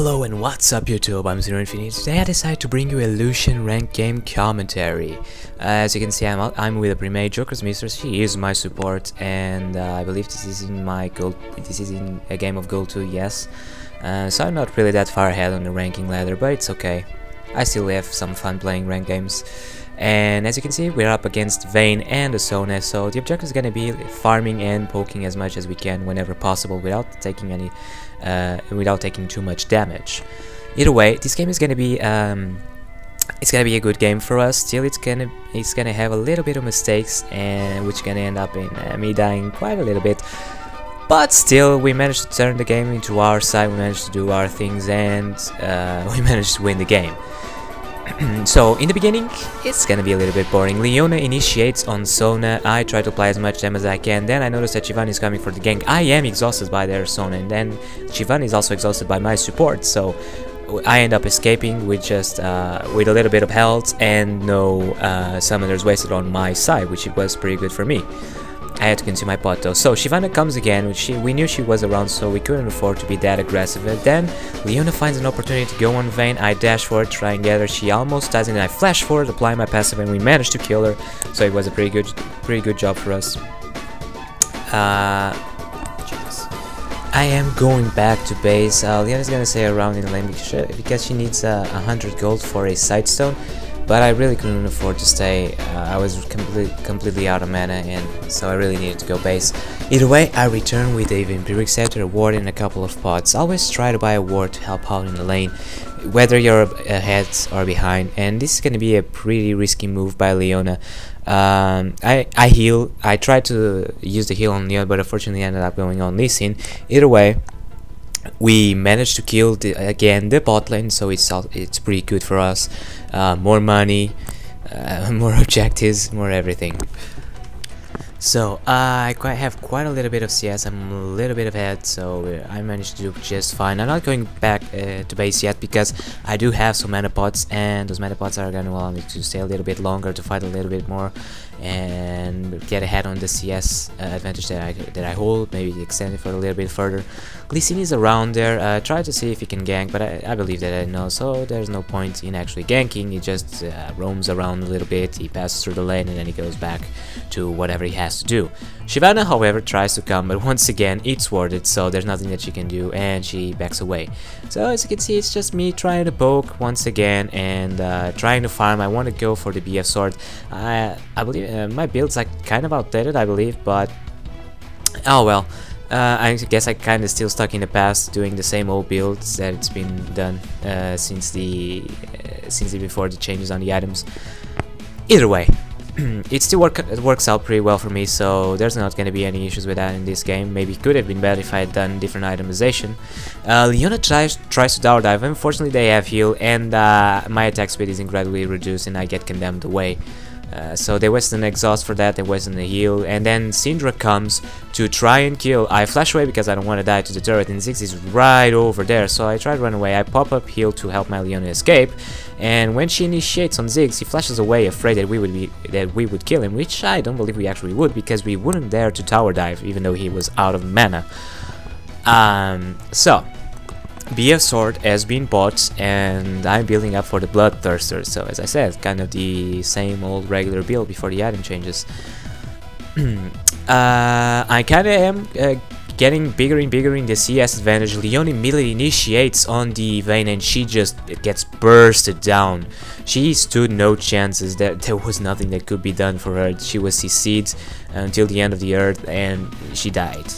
Hello and what's up YouTube, I'm Zero Infinite. Today I decided to bring you a Lucian ranked game commentary. As you can see, I'm with a pre-made Joker's Mistress. She is my support, and I believe this is in my gold. This is in a game of gold 2, yes. So I'm not really that far ahead on the ranking ladder, but it's okay. I still have some fun playing ranked games. And as you can see, we're up against Vayne and the Sona, so the objective is gonna be farming and poking as much as we can whenever possible without taking any, without taking too much damage. Either way, this game is gonna be, it's gonna be a good game for us. Still, it's gonna have a little bit of mistakes, and which gonna end up in me dying quite a little bit. But still, we managed to turn the game into our side. We managed to do our things, and we managed to win the game. So, in the beginning, it's gonna be a little bit boring. Leona initiates on Sona. I try to apply as much damage as I can. Then I notice that Chivan is coming for the gank. I am exhausted by their Sona, and then Chivan is also exhausted by my support. So, I end up escaping with just with a little bit of health and no summoners wasted on my side, which it was pretty good for me. I had to consume my pot though. So Shyvana comes again, which we knew she was around, so we couldn't afford to be that aggressive. And then Leona finds an opportunity to go on Vayne. I dash for it, try and get her. She almost does it, and I flash forward, apply my passive, and we managed to kill her. So it was a pretty good job for us. I am going back to base. Leona's gonna stay around in the lane because she needs 100 gold for a Sightstone. But I really couldn't afford to stay. I was completely out of mana, and so I really needed to go base. Either way, I return with a Vampiric Scepter, a ward, and a couple of pots. Always try to buy a ward to help out in the lane, whether you're ahead or behind. And this is going to be a pretty risky move by Leona. I heal. I tried to use the heal on Leona, but unfortunately ended up going on Lucian. Either way, we managed to kill again the bot lane, so it's pretty good for us. More money, more objectives, more everything. So I have quite a little bit of CS. I'm a little bit ahead, so I managed to do just fine. I'm not going back to base yet because I do have some mana pots, and those mana pots are going to allow me to stay a little bit longer, to fight a little bit more, and get ahead on the CS advantage that I hold. Maybe extend it for a little bit further. Lucian is around there. Try to see if he can gank, but I believe that I know, so there's no point in actually ganking. He just roams around a little bit. He passes through the lane, and then he goes back to whatever he has to do. Shyvana, however, tries to come, but once again it's warded, so there's nothing that she can do, and she backs away. So as you can see, it's just me trying to poke once again and trying to farm. I want to go for the BF sword. I believe my build's like kind of outdated, I believe, but oh well. I guess I kind of still stuck in the past, doing the same old builds that it's been done since before the changes on the items. Either way, it still works out pretty well for me, so there's not going to be any issues with that in this game. Maybe it could have been better if I had done different itemization. Leona tries to tower dive. Unfortunately, they have heal, and my attack speed is incredibly reduced, and I get condemned away. So they wasted an exhaust for that, they wasted a heal, and then Syndra comes to try and kill. I flash away because I don't want to die to the turret, and Ziggs is right over there, so I try to run away. I pop up heal to help my Leona escape, and when she initiates on Ziggs, he flashes away, afraid that we would kill him, which I don't believe we actually would, because we wouldn't dare to tower dive, even though he was out of mana. So BF sword has been bought, and I'm building up for the Bloodthirster. So as I said, kind of the same old regular build before the item changes. I kind of am getting bigger and bigger in the CS advantage. Leona immediately initiates on the Vayne, and she just gets bursted down. She stood no chances. There was nothing that could be done for her. She was CC'd until the end of the earth, and she died.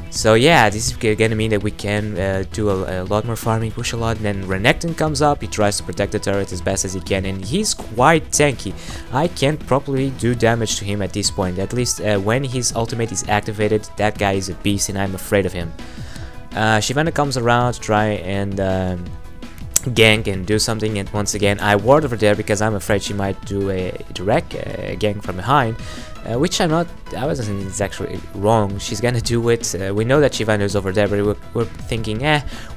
So yeah, this is gonna mean that we can do a lot more farming, push a lot. And then Renekton comes up, he tries to protect the turret as best as he can, and he's quite tanky. I can't properly do damage to him at this point. At least when his ultimate is activated, that guy is a beast, and I'm afraid of him. Shyvana comes around to try and gank and do something, and once again I ward over there because I'm afraid she might do a direct gank from behind, which I wasn't exactly wrong. She's gonna do it. We know that Shyvana is over there, but we're thinking,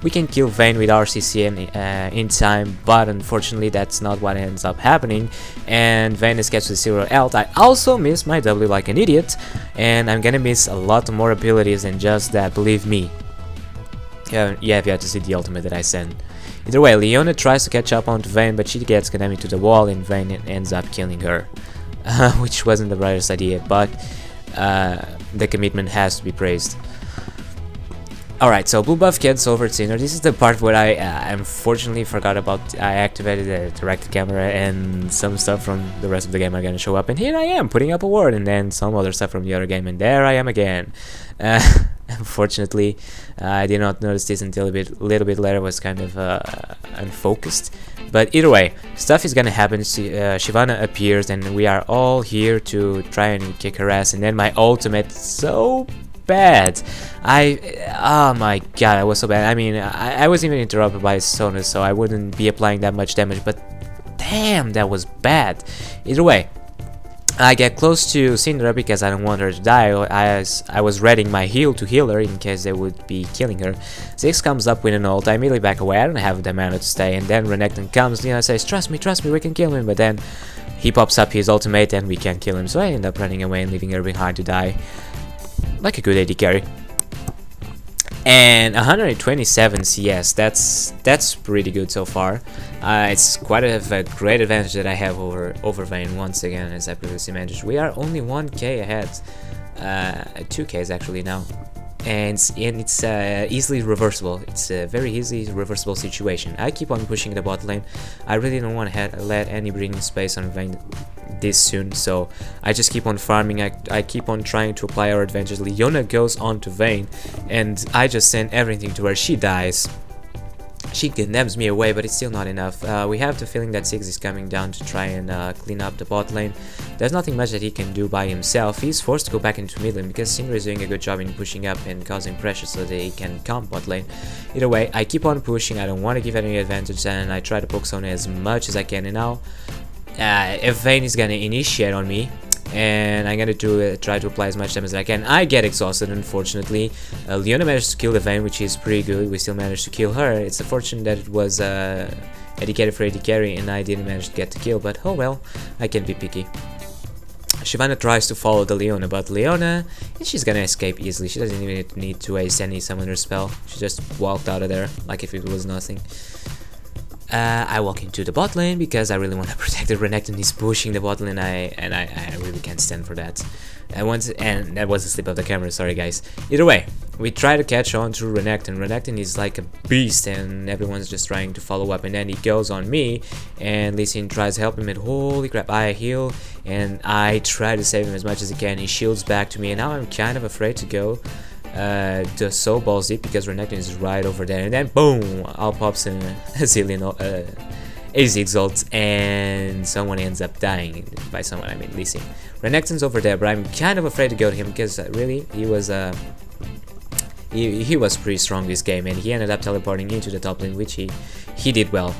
we can kill Vayne with our CCM in time, but unfortunately that's not what ends up happening, and Vayne gets to 0 health. I also miss my W like an idiot, and I'm gonna miss a lot more abilities than just that, believe me. Yeah, you have yet to see the ultimate that I sent. Either way, Leona tries to catch up onto Vayne, but she gets condemned to the wall and Vayne ends up killing her. Which wasn't the brightest idea, but the commitment has to be praised. Alright, so blue buff gets over Cinder. This is the part where I unfortunately forgot about. I activated the direct camera and some stuff from the rest of the game are gonna show up, and here I am putting up a ward, and then some other stuff from the other game, and there I am again. Unfortunately, I did not notice this until a little bit later. Was kind of unfocused, but either way, stuff is gonna happen. Shyvana appears, and we are all here to try and kick her ass, and then my ultimate so bad. Oh my god, I was so bad. I mean, I was even interrupted by Sona, so I wouldn't be applying that much damage, but damn, that was bad. Either way, I get close to Syndra because I don't want her to die. I was readying my heal to heal her in case they would be killing her. Ziggs comes up with an ult, I immediately back away, I don't have the mana to stay, and then Renekton comes, Leona says, trust me, we can kill him, but then he pops up his ultimate and we can't kill him, so I end up running away and leaving her behind to die. Like a good AD carry. And 127 CS, that's pretty good so far. It's quite a great advantage that I have over Vayne once again, as I previously mentioned. We are only 1k ahead, 2k's actually now, and it's easily reversible. It's a very easily reversible situation. I keep on pushing the bot lane. I really don't want to let any breathing space on Vayne this soon, so I just keep on farming. I keep on trying to apply our advantage. Leona goes on to Vayne, and I just send everything to her. She dies. She condemns me away, but it's still not enough. We have the feeling that Ziggs is coming down to try and clean up the bot lane. There's nothing much that he can do by himself. He's forced to go back into mid lane because Syndra is doing a good job in pushing up and causing pressure so that he can comp bot lane. Either way, I keep on pushing. I don't want to give any advantage, and I try to poke Sona as much as I can. And now, if Vayne is gonna initiate on me, and I'm gonna try to apply as much damage as I can. I get exhausted, unfortunately. Leona managed to kill the Vayne, which is pretty good. We still managed to kill her. It's unfortunate that it was dedicated for AD carry and I didn't manage to get the kill, but oh well, I can be picky. Shyvana tries to follow the Leona, but Leona, she's gonna escape easily. She doesn't even need to waste any summoner spell. She just walked out of there like if it was nothing. I walk into the bot lane because I really want to protect the Renekton. He's pushing the bot lane, and I really can't stand for that. And that was a slip of the camera, sorry guys. Either way, we try to catch on to Renekton. Renekton is like a beast, and everyone's just trying to follow up. And then he goes on me, and Lee Sin tries to help him, and holy crap, I heal, and I try to save him as much as I can. He shields back to me, and now I'm kind of afraid to go the so ballsy because Renekton is right over there, and then boom, out pops a zillion Ziggs ult, and someone ends up dying. By someone I mean Lee Sin. Renekton's over there, but I'm kind of afraid to go to him because really he was pretty strong this game, and he ended up teleporting into the top lane, which he did well.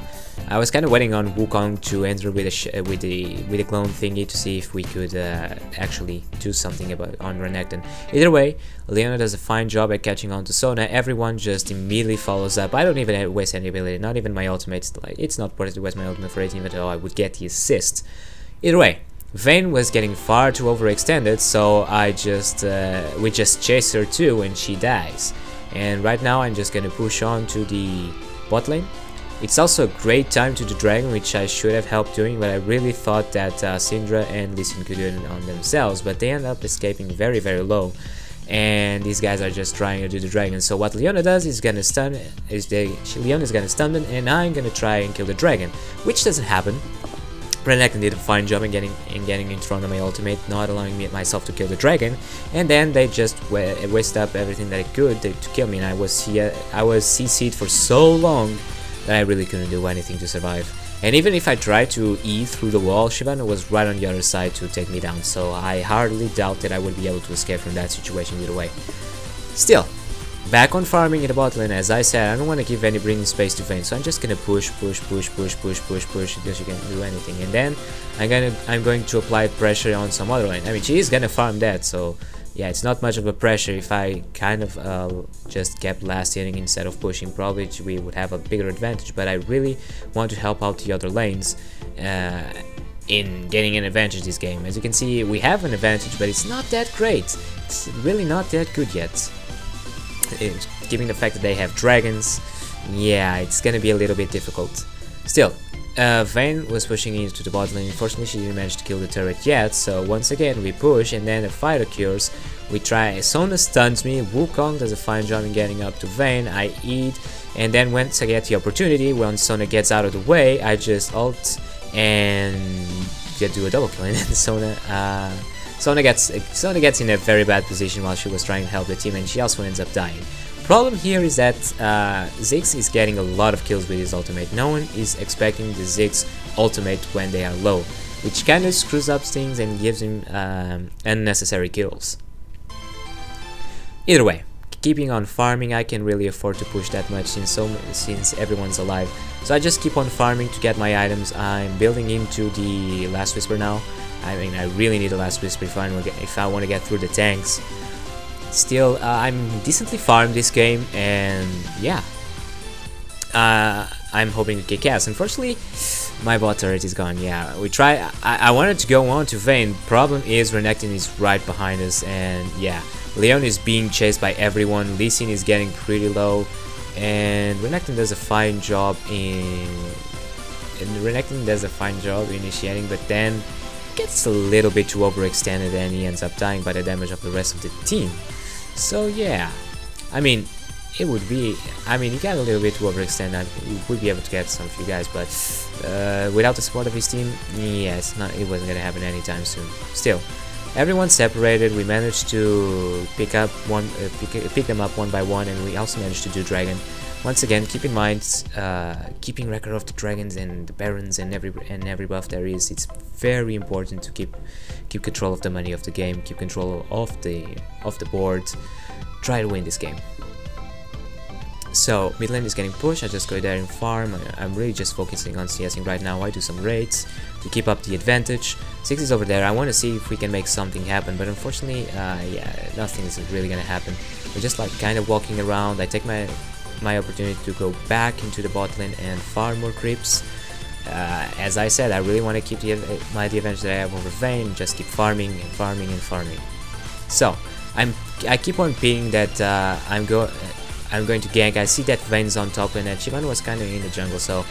I was kind of waiting on Wukong to enter with the clone thingy to see if we could actually do something on Renekton. Either way, Leona does a fine job at catching on to Sona. Everyone just immediately follows up. I don't even waste any ability, not even my ultimate. Like, it's not worth to waste my ultimate for 18, but I would get the assist. Either way, Vayne was getting far too overextended, so we just chase her too, and she dies. And right now I'm just gonna push on to the bot lane. It's also a great time to the dragon, which I should have helped doing, but I really thought that Syndra and Lee Sin could do it on themselves, but they end up escaping very, very low. And these guys are just trying to do the dragon. So what Leona does is gonna stun, Leona's gonna stun them, and I'm gonna try and kill the dragon, which doesn't happen. Renekton did a fine job in getting in front of my ultimate, not allowing myself to kill the dragon, and then they just waste up everything that they could to kill me, and I was CC'd for so long that I really couldn't do anything to survive. And even if I tried to E through the wall, Shyvana was right on the other side to take me down, so I hardly doubt that I would be able to escape from that situation either way. Still, back on farming in the bot lane. As I said, I don't want to give any breathing space to Vayne, so I'm just gonna push until she can't do anything, and then I'm going to apply pressure on some other lane. I mean, she is gonna farm that, so yeah, it's not much of a pressure. If I kind of just kept last hitting instead of pushing, probably we would have a bigger advantage, but I really want to help out the other lanes in getting an advantage this game. As you can see, we have an advantage, but it's not that great. It's really not that good yet. given the fact that they have dragons, yeah, it's gonna be a little bit difficult. Still, Vayne was pushing into the bot lane. Unfortunately, she didn't manage to kill the turret yet, so once again we push, and then a fight occurs. We try, Sona stuns me, Wukong does a fine job in getting up to Vayne, I eat, and then once I get the opportunity, when Sona gets out of the way, I just ult and do a double kill, and then Sona gets in a very bad position while she was trying to help the team, and she also ends up dying. Problem here is that Ziggs is getting a lot of kills with his ultimate. No one is expecting the Ziggs ultimate when they are low, which kind of screws up things and gives him unnecessary kills. Either way, keeping on farming, I can really afford to push that much since everyone's alive. So I just keep on farming to get my items. I'm building into the Last Whisper now. I mean, I really need a Last Whisper if I want to get through the tanks. Still, I'm decently farmed this game, and yeah, I'm hoping to kick ass. Unfortunately, my bot turret is gone. Yeah, we try. I wanted to go on to Vayne. Problem is, Renekton is right behind us, and yeah, Leon is being chased by everyone. Lee Sin is getting pretty low, and Renekton does a fine job initiating, but then gets a little bit too overextended, and he ends up dying by the damage of the rest of the team. So yeah, I mean, it would be, I mean, he got a little bit too overextended. He would be able to get some few guys, but without the support of his team, yeah, it wasn't gonna happen anytime soon. Still, everyone's separated. We managed to pick them up one by one, and we also managed to do dragon. Once again, keep in mind, keeping record of the dragons and the barons and every buff there is. It's very important to keep control of the money of the game, keep control of the board. Try to win this game. So mid lane is getting pushed. I just go there and farm. I'm really just focusing on CSing right now. I do some raids to keep up the advantage. Six is over there. I want to see if we can make something happen, but unfortunately, yeah, nothing is really gonna happen. We're just like kind of walking around. I take my opportunity to go back into the bot lane and farm more creeps. As I said, I really want to keep the advantage that I have over Vayne. Just keep farming and farming and farming. So I keep on pinging that I'm going to gank. I see that Vayne's on top and that Shivan was kind of in the jungle, so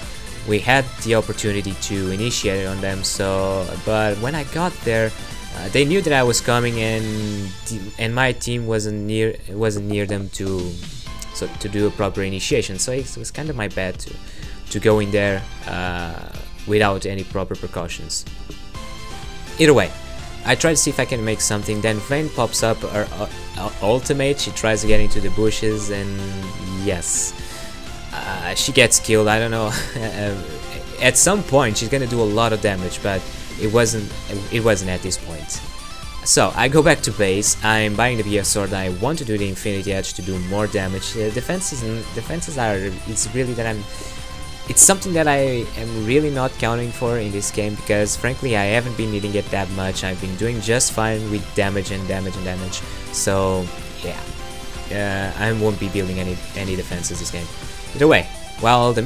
we had the opportunity to initiate it on them. So, but when I got there, they knew that I was coming, and my team wasn't near them to do a proper initiation. So it was kind of my bad to go in there without any proper precautions. Either way, I try to see if I can make something. Then Vayne pops up her ultimate. She tries to get into the bushes, and yes, she gets killed. I don't know. At some point, she's gonna do a lot of damage, but it wasn't at this point. So I go back to base. I'm buying the BF sword. I want to do the Infinity Edge to do more damage. Defenses are. It's really that it's something that I am really not counting for in this game, because frankly I haven't been needing it that much. I've been doing just fine with damage and damage and damage. So yeah, I won't be building any defenses this game. Either way, while the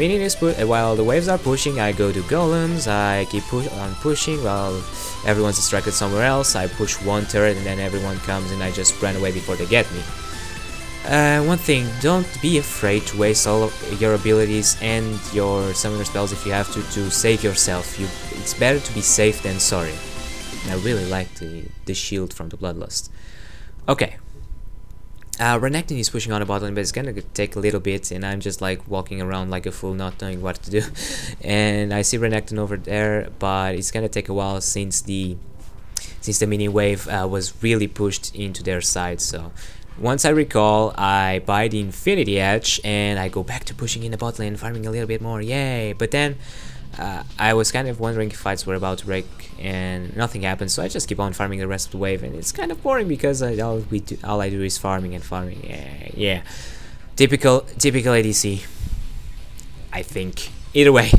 waves are pushing, I go to golems. I keep on pushing while everyone's distracted somewhere else. I push one turret and then everyone comes and I just run away before they get me. One thing, don't be afraid to waste all of your abilities and your summoner spells if you have to save yourself. It's better to be safe than sorry. And I really like the shield from the Bloodlust. Okay. Renekton is pushing on the bot lane, but it's gonna take a little bit, and I'm just like walking around like a fool, not knowing what to do. And I see Renekton over there, but it's gonna take a while since the mini wave was really pushed into their side. So once I recall, I buy the Infinity Edge and I go back to pushing in the bot lane, farming a little bit more, yay! But then I was kind of wondering if fights were about to break and nothing happened, so I just keep on farming the rest of the wave, and it's kind of boring because all I do is farming and farming. Yeah. Typical ADC, I think. Either way,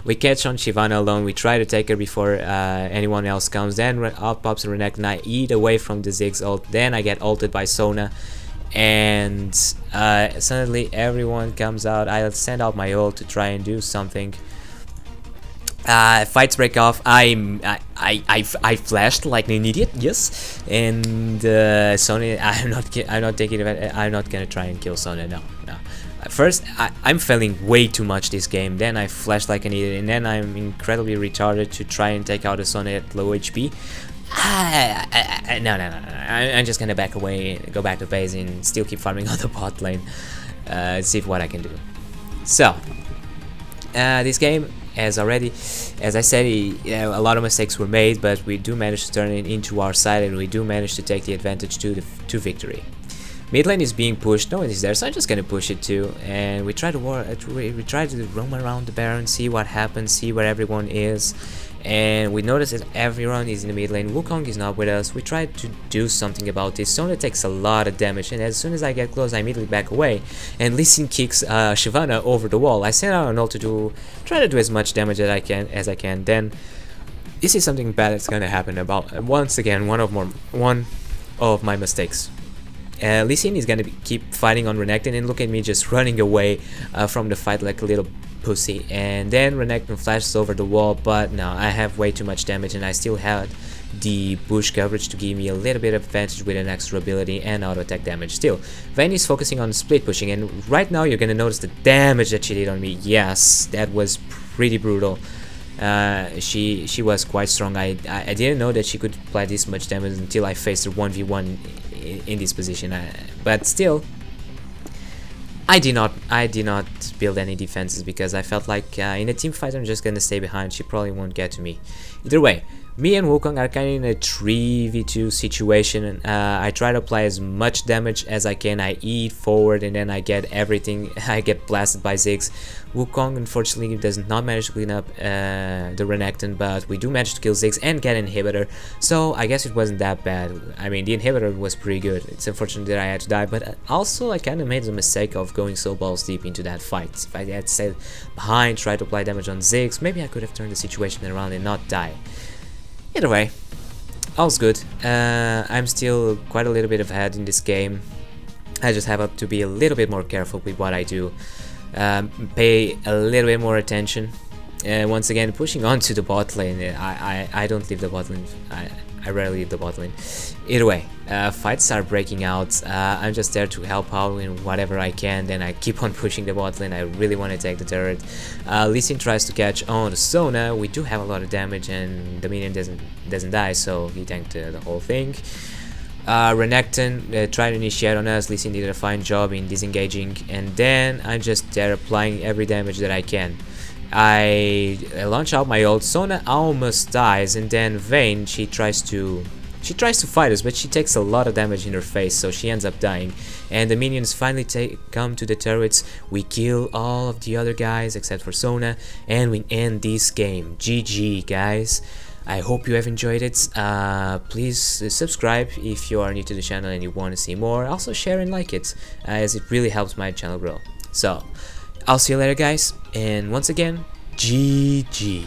we catch on Shyvana alone. We try to take her before anyone else comes. Then out pops Renekton. I eat away from the Ziggs ult. Then I get ulted by Sona, and suddenly everyone comes out. I send out my ult to try and do something. Fights break off. I flashed like an idiot, yes, and Sonya. I'm not taking it. I'm not gonna try and kill Sonya. No. First, I'm failing way too much this game. Then I flashed like an idiot, and then I'm incredibly retarded to try and take out a Sonya at low HP. No. I'm just gonna back away, go back to base, and still keep farming on the bot lane. See what I can do. So, this game. As I said, a lot of mistakes were made, but we do manage to turn it into our side, and we do manage to take the advantage to victory. Mid lane is being pushed, no one is there, so I'm just gonna push it too, and we try to roam around the Baron, see what happens, see where everyone is, and we notice that everyone is in the mid lane. Wukong is not with us. We try to do something about this. Sonya takes a lot of damage, and as soon as I get close, I immediately back away, and Lucian kicks Shyvana over the wall. I send out an ult to try to do as much damage as I can. Then this is something bad that's gonna happen. Once again, one of my mistakes. Lucian is gonna keep fighting on Renekton, and look at me just running away from the fight like a little pussy. And then Renekton flashes over the wall, but no, I have way too much damage, and I still had the bush coverage to give me a little bit of advantage with an extra ability and auto attack damage. Still, Vayne is focusing on split pushing, and right now you're gonna notice the damage that she did on me. Yes, that was pretty brutal. She was quite strong. I didn't know that she could apply this much damage until I faced her 1v1 in this position, but still, I did not build any defenses because I felt like in a team fight I'm just gonna stay behind. She probably won't get to me. Either way, me and Wukong are kind of in a 3v2 situation. I try to apply as much damage as I can. I eat forward, and then I get everything. I get blasted by Ziggs. Wukong unfortunately does not manage to clean up the Renekton, but we do manage to kill Ziggs and get an inhibitor. So I guess it wasn't that bad. I mean, the inhibitor was pretty good. It's unfortunate that I had to die, but also I kind of made the mistake of going so balls deep into that fight. If I had stayed behind, tried to apply damage on Ziggs, maybe I could have turned the situation around and not die. Either way, all's good. I'm still quite a little bit ahead in this game. I just have to be a little bit more careful with what I do. Pay a little bit more attention. Once again, pushing on to the bot lane. I don't leave the bot lane. I rarely leave the bot lane. Either way, fights are breaking out. I'm just there to help out in whatever I can. Then I keep on pushing the bot lane. I really want to take the turret. Lucian tries to catch on to Sona. We do have a lot of damage, and the minion doesn't die, so he tanked the whole thing. Renekton tried to initiate on us. Lucian did a fine job in disengaging, and then I'm just there applying every damage that I can. I launch out my ult. Sona almost dies, and then Vayne, she tries to fight us, but she takes a lot of damage in her face, so she ends up dying. And the minions finally come to the turrets. We kill all of the other guys except for Sona, and we end this game. GG, guys. I hope you have enjoyed it. Please subscribe if you are new to the channel and you want to see more. Also share and like it, as it really helps my channel grow. So, I'll see you later, guys, and once again, GG.